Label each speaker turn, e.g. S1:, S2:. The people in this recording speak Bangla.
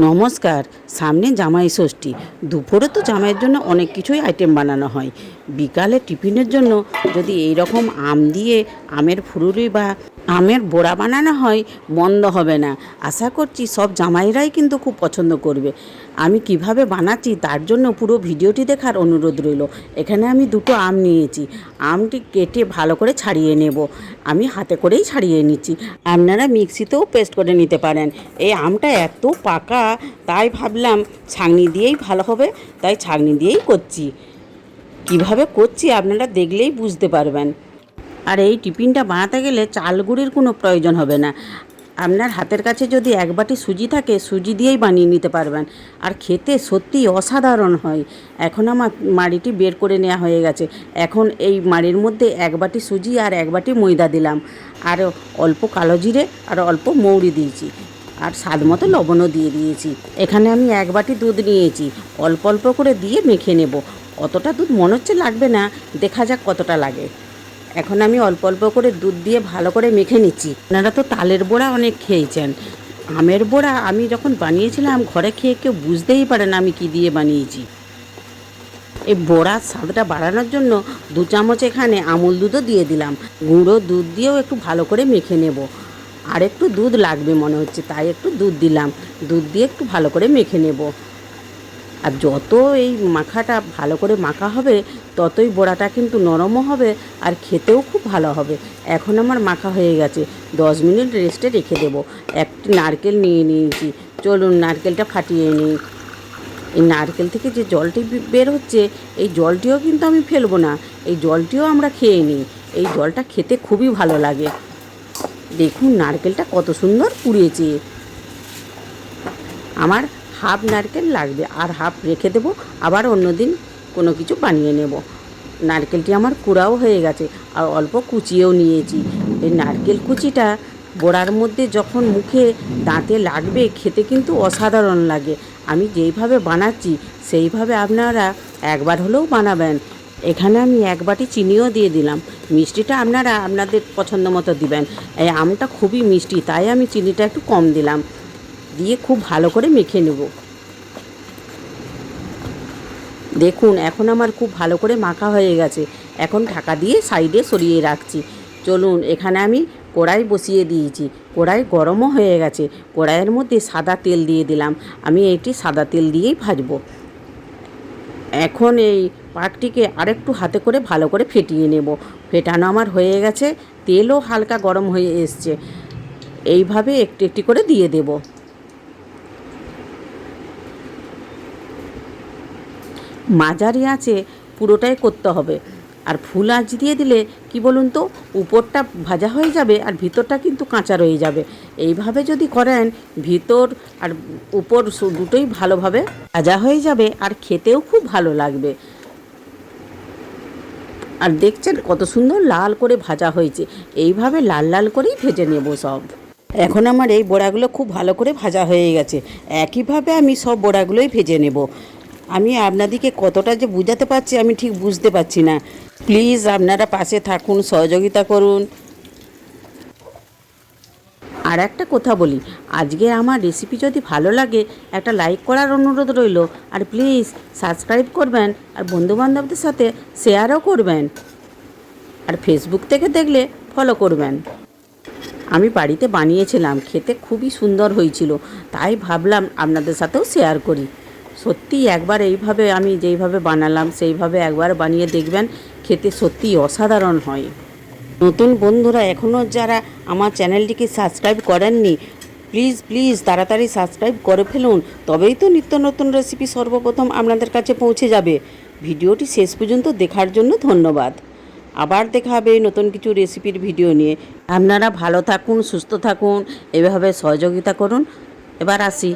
S1: নমস্কার। সামনে জামাই ষষ্ঠী। দুপুরে তো জামাইয়ের জন্য অনেক কিছুই আইটেম বানানো হয়। বিকালে টিফিনের জন্য যদি এই রকম আম দিয়ে আমের ফুলুরি বা আমের বড়া বানানো হয়, মন্দ হবে না। আশা করছি সব জামাইরাই কিন্তু খুব পছন্দ করবে। আমি কিভাবে বানাচ্ছি তার জন্য পুরো ভিডিওটি দেখার অনুরোধ রইল। এখানে আমি দুটো আম নিয়েছি। আমটি কেটে ভালো করে ছাড়িয়ে নেব। আমি হাতে করেই ছাড়িয়ে নিচ্ছি। আপনারা মিক্সিতেও পেস্ট করে নিতে পারেন। এই আমটা এত পাকা, তাই ভাবলাম ছাঁকনি দিয়েই ভালো হবে, তাই ছাঁকনি দিয়েই করছি। কিভাবে করছি আপনারা দেখলেই বুঝতে পারবেন। আর এই টিফিনটা বানাতে গেলে চাল গুঁড়ির কোনো প্রয়োজন হবে না। আপনার হাতের কাছে যদি এক বাটি সুজি থাকে, সুজি দিয়েই বানিয়ে নিতে পারবেন। আর খেতে সত্যিই অসাধারণ হয়। এখন আমার মাড়িটি বের করে নেওয়া হয়ে গেছে। এখন এই মাড়ির মধ্যে এক বাটি সুজি আর এক বাটি ময়দা দিলাম, আর অল্প কালো জিরে আর অল্প মৌরি দিয়েছি, আর স্বাদ মতো লবণও দিয়ে দিয়েছি। এখানে আমি এক বাটি দুধ নিয়েছি, অল্প অল্প করে দিয়ে মেখে নেব। অতটা দুধ মনে হচ্ছে লাগবে না, দেখা যাক কতটা লাগে। এখন আমি অল্প অল্প করে দুধ দিয়ে ভালো করে মেখে নিচ্ছি। আপনারা তো তালের বড়া অনেক খেয়েছেন। আমের বড়া আমি যখন বানিয়েছিলাম ঘরে খেয়ে কেউ বুঝতেই পারে না আমি কি দিয়ে বানিয়েছি। এই বড়ার স্বাদটা বাড়ানোর জন্য 2 চামচ এখানে আমুল দুধও দিয়ে দিলাম। গুঁড়ো দুধ দিয়েও একটু ভালো করে মেখে নেব। আর একটু দুধ লাগবে মনে হচ্ছে, তাই একটু দুধ দিলাম। দুধ দিয়ে একটু ভালো করে মেখে নেব। আর যত এই মাখাটা ভালো করে মাখা হবে, ততই বড়াটা কিন্তু নরমও হবে আর খেতেও খুব ভালো হবে। এখন আমার মাখা হয়ে গেছে, 10 মিনিট রেস্টে রেখে দেবো। একটি নারকেল নিয়ে নিয়েছি, চলুন নারকেলটা ফাটিয়ে নিই। এই নারকেল থেকে যে জলটি বের হচ্ছে, এই জলটিও কিন্তু আমি ফেলবো না, এই জলটিও আমরা খেয়ে নিই। এই জলটা খেতে খুবই ভালো লাগে। দেখুন নারকেলটা কত সুন্দর পুড়িয়েছে। আমার হাফ নারকেল লাগবে, আর হাফ রেখে দেবো, আবার অন্য দিন কোনো কিছু বানিয়ে নেব। নারকেলটি আমার কুড়াও হয়ে গেছে, আর অল্প কুচিয়েও নিয়েছি। এই নারকেল কুচিটা বড়ার মধ্যে যখন মুখে দাঁতে লাগবে, খেতে কিন্তু অসাধারণ লাগে। আমি যেইভাবে বানাচ্ছি সেইভাবে আপনারা একবার হলেও বানাবেন। এখানে আমি এক বাটি চিনিও দিয়ে দিলাম। মিষ্টিটা আপনারা আপনাদের পছন্দ মতো দিবেন। এই আমটা খুবই মিষ্টি, তাই আমি চিনিটা একটু কম দিলাম। দিয়ে খুব ভালো করে মেখে নেব। দেখুন এখন আমার খুব ভালো করে মাখা হয়ে গেছে। এখন ঢাকা দিয়ে সাইডে সরিয়ে রাখছি। চলুন এখানে আমি কড়াই বসিয়ে দিয়েছি। কড়াই গরমও হয়ে গেছে। কড়াইয়ের মধ্যে সাদা তেল দিয়ে দিলাম। আমি এইটি সাদা তেল দিয়েই ভাজবো। এখন এই পাটটিকে আরেকটু হাতে করে ভালো করে ফেটিয়ে নেব। ফেটানো আমার হয়ে গেছে, তেলও হালকা গরম হয়ে এসছে। এইভাবে একটু একটু করে দিয়ে দেব। মাঝারি আঁচে পুরোটাই করতে হবে। আর ফুল আঁচ দিয়ে দিলে কি বলুন তো, উপরটা ভাজা হয়ে যাবে আর ভিতরটা কিন্তু কাঁচা রয়ে যাবে। এইভাবে যদি করেন, ভিতর আর উপর দুটোই ভালোভাবে ভাজা হয়ে যাবে আর খেতেও খুব ভালো লাগবে। আর দেখছেন কত সুন্দর লাল করে ভাজা হয়েছে। এইভাবে লাল লাল করেই ভেজে নেব সব। এখন আমার এই বড়াগুলো খুব ভালো করে ভাজা হয়ে গেছে। একইভাবে আমি সব বড়াগুলোই ভেজে নেব। আমি আপনাদেরকে কতটা যে বুঝাতে পারছি আমি ঠিক বুঝতে পারছি না। প্লিজ আপনারা পাশে থাকুন, সহযোগিতা করুন। আর একটা কথা বলি, আজকে আমার রেসিপি যদি ভালো লাগে একটা লাইক করার অনুরোধ রইল। আর প্লিজ সাবস্ক্রাইব করবেন, আর বন্ধুবান্ধবদের সাথে শেয়ারও করবেন। আর ফেসবুক থেকে দেখলে ফলো করবেন। আমি বাড়িতে বানিয়েছিলাম, খেতে খুবই সুন্দর হয়েছিল, তাই ভাবলাম আপনাদের সাথেও শেয়ার করি। সত্যিই একবার এইভাবে আমি যেইভাবে বানালাম সেইভাবে একবার বানিয়ে দেখবেন, খেতে সত্যিই অসাধারণ হয়। নতুন বন্ধুরা এখনও যারা আমার চ্যানেলটিকে সাবস্ক্রাইব করেননি, প্লিজ প্লিজ তাড়াতাড়ি সাবস্ক্রাইব করে ফেলুন, তবেই তো নিত্য নতুন রেসিপি সর্বপ্রথম আপনাদের কাছে পৌঁছে যাবে। ভিডিওটি শেষ পর্যন্ত দেখার জন্য ধন্যবাদ। আবার দেখা হবে নতুন কিছু রেসিপির ভিডিও নিয়ে। আপনারা ভালো থাকুন, সুস্থ থাকুন, এভাবে সহযোগিতা করুন। এবার আসি।